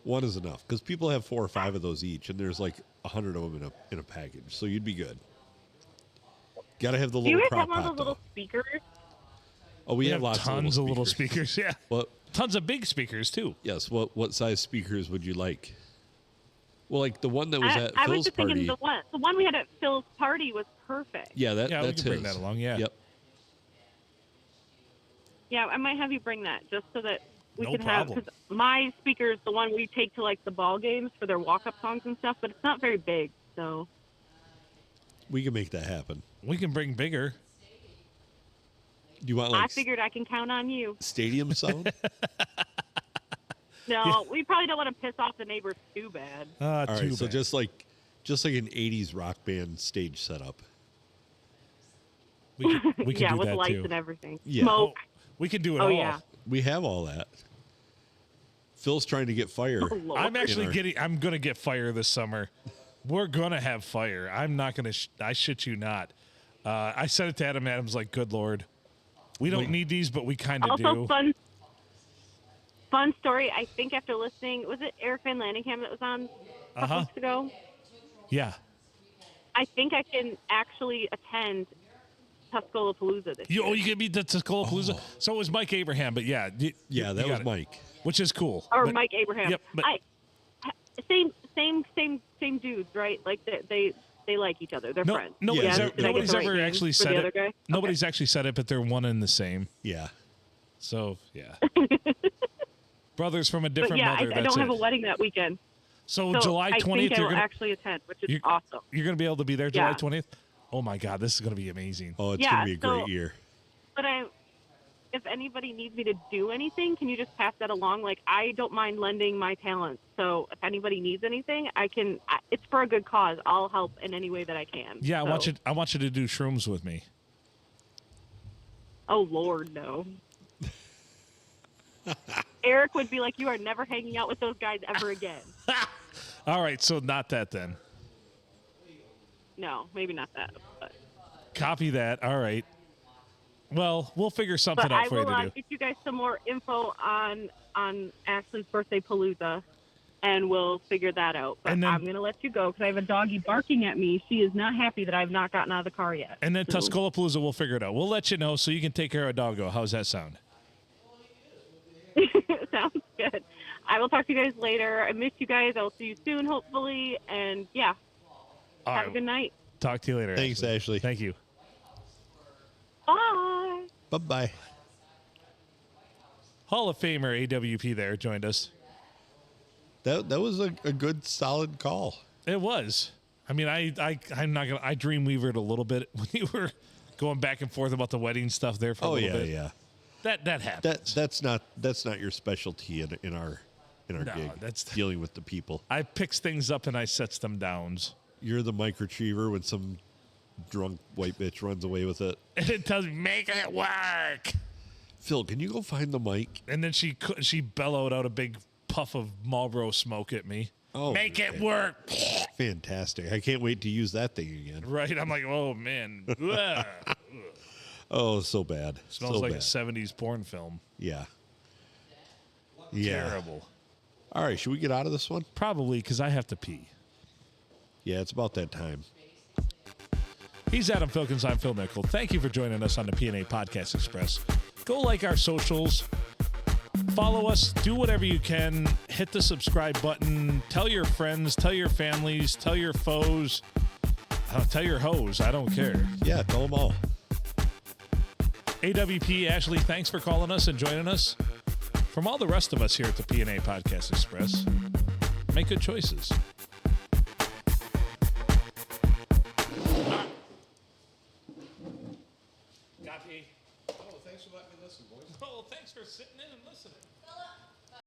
One is enough because people have 4 or 5 of those each, and there's like 100 of them in a package, so you'd be good. Got to have the Do you little guys have crock one of pot those little though. speakers? Oh, we We have have lots tons of of little speakers. Yeah. What? Tons of big speakers, too. Yes. What size speakers would you like? Well, like the one that was at I was Phil's just party. thinking the one we had at Phil's party was perfect. Yeah, Yeah, we that's can bring his. that along, yeah. Yep. Yeah, I might have you bring that just so that we No can problem. have, because my speaker is the one we take to like the ball games for their walk-up songs and stuff, but it's not very big, so. We can make that happen. We can bring bigger. Do you want I like fidigured I can count on you. stadium sound? No, we probably don't want to piss off the neighbors too bad. All Too right, so bad. just like an 80s rock band stage setup. we can Yeah, do with that, lights too. and everything. Yeah. Smoke. We can do it Oh, all. yeah. We have all that. Phil's trying to get fire. Oh, Lord. I'm actually our- I'm going to get fire this summer. We're going to have fire. I'm not going to, I shit you not. I said it to Adam. Adam's like, good Lord. We don't need these, but we kind of Also, do. fun story. I think after listening, was it Eric Van Lanningham that was on a couple weeks ago? Yeah. I think I can actually attend Tuscola Palooza this year. You can beat the Tuscola Palooza. Oh. So it was Mike Abraham, but yeah. Yeah, that you was got it. Mike. Which is cool. Or But- Mike Abraham. Yep, but- Same dudes, right? Like they like each other. They're No, friends. nobody's, Yeah, ever, Did I get nobody's the right ever name actually for said the it. other guy? Nobody's actually said it, but they're one and the same. Yeah. So, yeah. Brothers from a But different yeah, mother. I That's don't have it. a wedding that weekend. So, So July 20th, I think I you're will gonna actually attend, which is you're- awesome. you're gonna be able to be there July Yeah. 20th. Oh my God, this is gonna be amazing. Oh, it's Yeah, going to be a so- great year. But if anybody needs me to do anything, can you just pass that along? Like, I don't mind lending my talents. So if anybody needs anything, it's for a good cause. I'll help in any way that I can. Yeah, So- I want you to do shrooms with me. Oh, Lord, no. Eric would be like, you are never hanging out with those guys ever again. All right, so not that then. No, maybe not that. But Copy that. All right. Well, we'll figure something But out I for you will to do. get you guys some more info on Ashley's birthday palooza, and we'll figure that out. But And then- I'm going to let you go because I have a doggy barking at me. She is not happy that I've not gotten out of the car yet. And then So- Tuscolapalooza, we'll figure it out. We'll let you know so you can take care of Doggo. How's that sound? Sounds good. I will talk to you guys later. I miss you guys. I will see you soon, hopefully. And yeah, All have right. a good night. Talk to you later. Thanks, Ashley. Thank you. Bye. Bye-bye. Hall of Famer AWP there joined us. That was a good, solid call. It was. I mean, I'm not gonna. I dreamweavered a little bit when you were going back and forth about the wedding stuff there for a little bit. Yeah. That happens. That's not your specialty in our No, gig. that's- dealing with the people. I picks things up and I sets them down. You're the mic retriever when some drunk white bitch runs away with it. And it tells me, make it work. Phil, can you go find the mic? And then she bellowed out a big puff of Marlboro smoke at me. Oh, Make it okay. work. Fantastic. I can't wait to use that thing again. Right? I'm like, oh, man. Ugh. Oh, so bad. Smells so like bad. a 70s porn film. Yeah. Yeah. Terrible. All right, should we get out of this one? Probably because I have to pee. Yeah, it's about that time. He's Adam Filkins. I'm Phil Nickel. Thank you for joining us on the P&A Podcast Express. Go like our socials. Follow us. Do whatever you can. Hit the subscribe button. Tell your friends. Tell your families. Tell your foes. Tell your hoes. I don't care. Yeah, tell them all. AWP, Ashley, thanks for calling us and joining us. From all the rest of us here at the P&A Podcast Express, make good choices. Copy. Oh, thanks for letting me listen, boys. Oh, thanks for sitting in and listening.